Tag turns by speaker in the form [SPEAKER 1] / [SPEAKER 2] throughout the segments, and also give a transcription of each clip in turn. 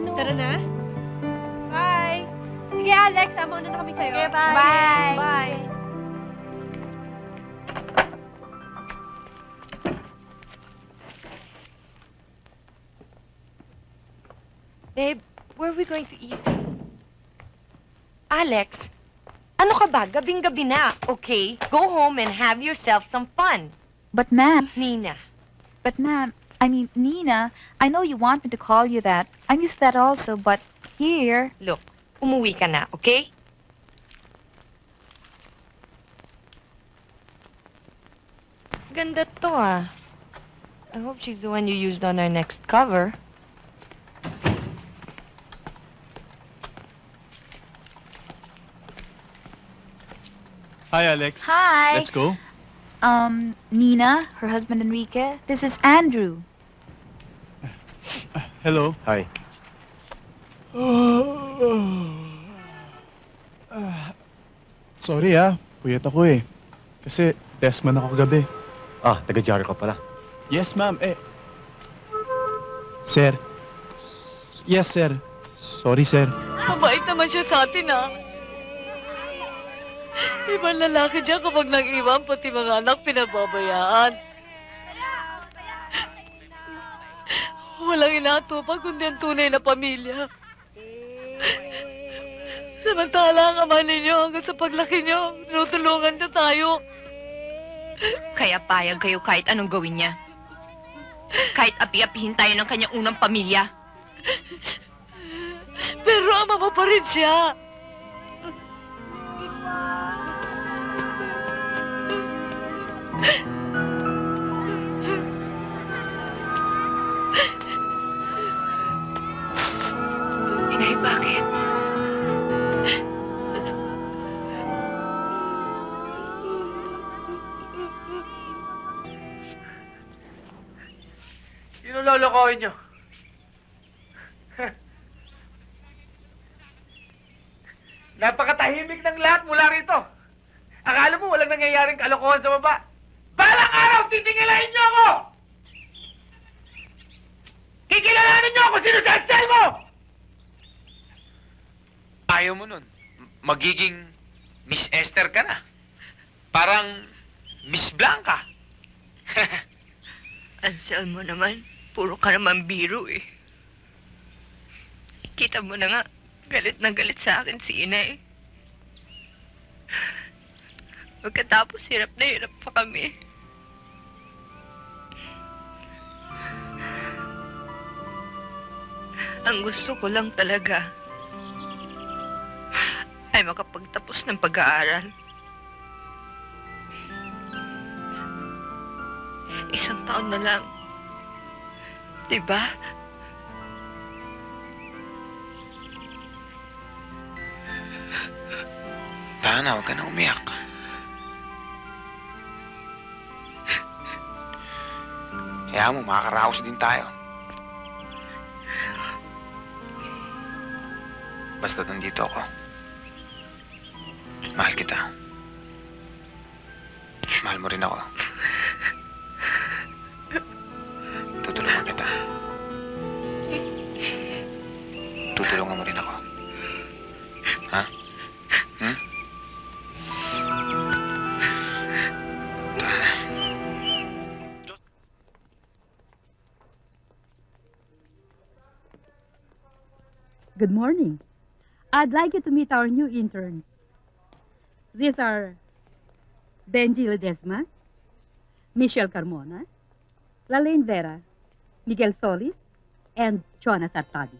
[SPEAKER 1] ano.
[SPEAKER 2] Tara na. Bye! Sige, Alex, mauna na kami sa'yo.
[SPEAKER 1] Okay, bye.
[SPEAKER 2] Bye!
[SPEAKER 1] Bye.
[SPEAKER 3] Babe, where are we going to eat? Alex, ano ka ba? Gabing-gabi na, okay? Go home and have yourself some fun.
[SPEAKER 1] But ma'am,
[SPEAKER 3] Nina.
[SPEAKER 1] Nina, I know you want me to call you that. I'm used to that also, but here...
[SPEAKER 3] Look, umuwi ka na, okay? Ganda to ah. I hope she's the one you used on our next cover.
[SPEAKER 4] Hi, Alex.
[SPEAKER 1] Hi.
[SPEAKER 4] Let's go.
[SPEAKER 1] Nina, her husband Enrique, this is Andrew.
[SPEAKER 4] Hello.
[SPEAKER 5] Hi.
[SPEAKER 4] Sorry puyat ako eh. Kasi testman ako kagabi.
[SPEAKER 5] Taga-Jaro ka pala.
[SPEAKER 4] Yes, ma'am. Sir. Yes, sir. Sorry, sir.
[SPEAKER 6] Mabait naman siya sa atin, ha? Ibang lalaki dyan kapag nag-iwan, pati mga anak pinababayaan. Walang inatupag kundi ang tunay na pamilya. Samantala ang ama ninyo hanggang sa paglaki nyo, tinutulungan niya tayo.
[SPEAKER 7] Kaya payag kayo kahit anong gawin niya. Kahit api-apihin tayo ng kanyang unang pamilya.
[SPEAKER 6] Pero ama mo pa rin siya.
[SPEAKER 7] Inay, bakit?
[SPEAKER 8] Sino lolokohin nyo? Napakatahimik ng lahat mula rito. Akala mo walang nangyayaring kalokohan sa baba. Balang araw, titingilahin nyo ako! Kikilalanin nyo ako sino sa cell mo! Ayaw mo nun. Magiging Miss Esther ka na. Parang Miss Blanca.
[SPEAKER 7] Ansel mo naman, puro ka naman biro eh. Kita mo na nga, galit na galit sa akin si Inay. Pagkatapos hirap na hirap pa kami. Ang gusto ko lang talaga ay makapagtapos ng pag-aaral. Isang taon na lang. Diba?
[SPEAKER 8] Tana, huwag ka na umiyak. Kaya mo, makakaraos din tayo. Basta nandito ako. Mahal kita. Mahal mo rin ako. Tutulungan kita. Tutulungan mo rin ako. Ha? Hmm?
[SPEAKER 9] Good morning. I'd like you to meet our new interns. These are Benji Ledesma, Michelle Carmona, Lalaine Vera, Miguel Solis, and Jonas Artadi.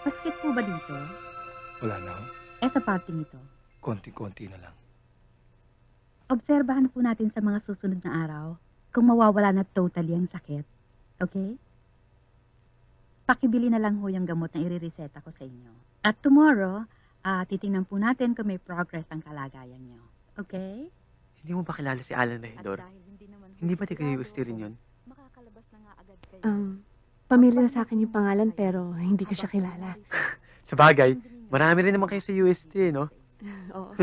[SPEAKER 9] Basket po ba dito?
[SPEAKER 10] Wala na ako.
[SPEAKER 9] Sa parting ito.
[SPEAKER 10] Konti-konti na lang.
[SPEAKER 9] Obserbahan po natin sa mga susunod na araw kung mawawala na totally ang sakit. Okay? Pakibili na lang ho yung gamot na irireseta ko sa inyo. At tomorrow, titingnan po natin kung may progress ang kalagayan nyo. Okay?
[SPEAKER 8] Hindi mo ba kilala si Alan
[SPEAKER 9] At
[SPEAKER 8] Rehedor?
[SPEAKER 9] dahil hindi naman
[SPEAKER 8] Hindi ba taga UST rin yun?
[SPEAKER 9] Makakalabas na nga agad kayo.
[SPEAKER 11] Pamilya na sa akin yung pangalan pero hindi ko siya kilala.
[SPEAKER 8] Sa bagay, marami rin naman kayo sa UST, no?
[SPEAKER 11] Oo.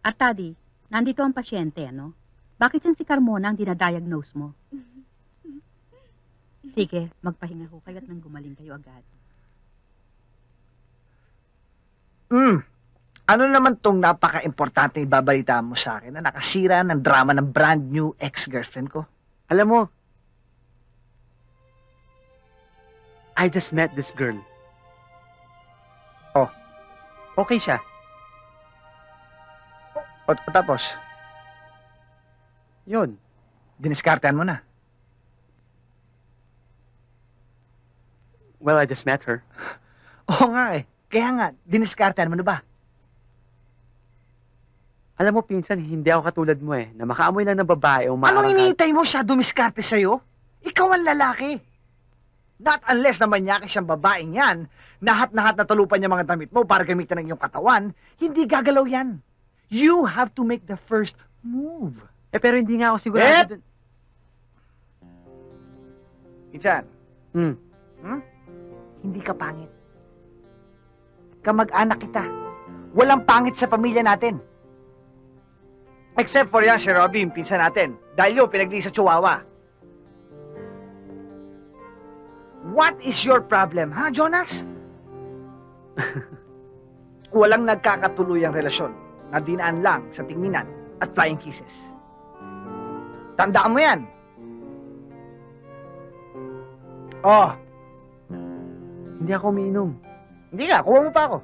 [SPEAKER 9] Artadi, nandito ang pasyente, ano? Bakit yan si Carmona ang dinadiagnose mo? Sige, magpahinga ho kayo at nang gumaling kayo agad.
[SPEAKER 12] Ano naman tong napaka-importante ibabalita mo sa akin na nakasira ng drama ng brand new ex-girlfriend ko?
[SPEAKER 4] Alam mo, I just met this girl.
[SPEAKER 12] Oh.
[SPEAKER 4] Okay siya.
[SPEAKER 12] O tapos,
[SPEAKER 4] Yun.
[SPEAKER 12] diniskartehan mo na.
[SPEAKER 4] Well, I just met her.
[SPEAKER 12] Oo nga eh. Kaya nga, diniskartehan mo na ba?
[SPEAKER 4] Alam mo, pinsan, hindi ako katulad mo eh, na makaamoy lang ng babae o
[SPEAKER 12] Anong iniintay mo siya dumiskarte sa'yo? Ikaw ang lalaki. Not unless naman niya siyang babaeng yan, nahat-nahat na talupan niya mga damit mo para gamitin ng iyong katawan, hindi gagalaw yan. You have to make the first move.
[SPEAKER 4] Eh, pero hindi nga ako sigurado dun.
[SPEAKER 12] Pinsan, hindi ka pangit. Kamag-anak kita. Walang pangit sa pamilya natin. Except for yan si Robby, yung pinsan natin. Dahil yun, pinagli sa Chihuahua. What is your problem, ha, Jonas? Walang nagkakatuluyang relasyon na dinaan lang sa tinginan at flying kisses. Tandaan mo yan. Oh,
[SPEAKER 4] Hindi ako umiinom.
[SPEAKER 12] hindi ka, kuha mo pa ako.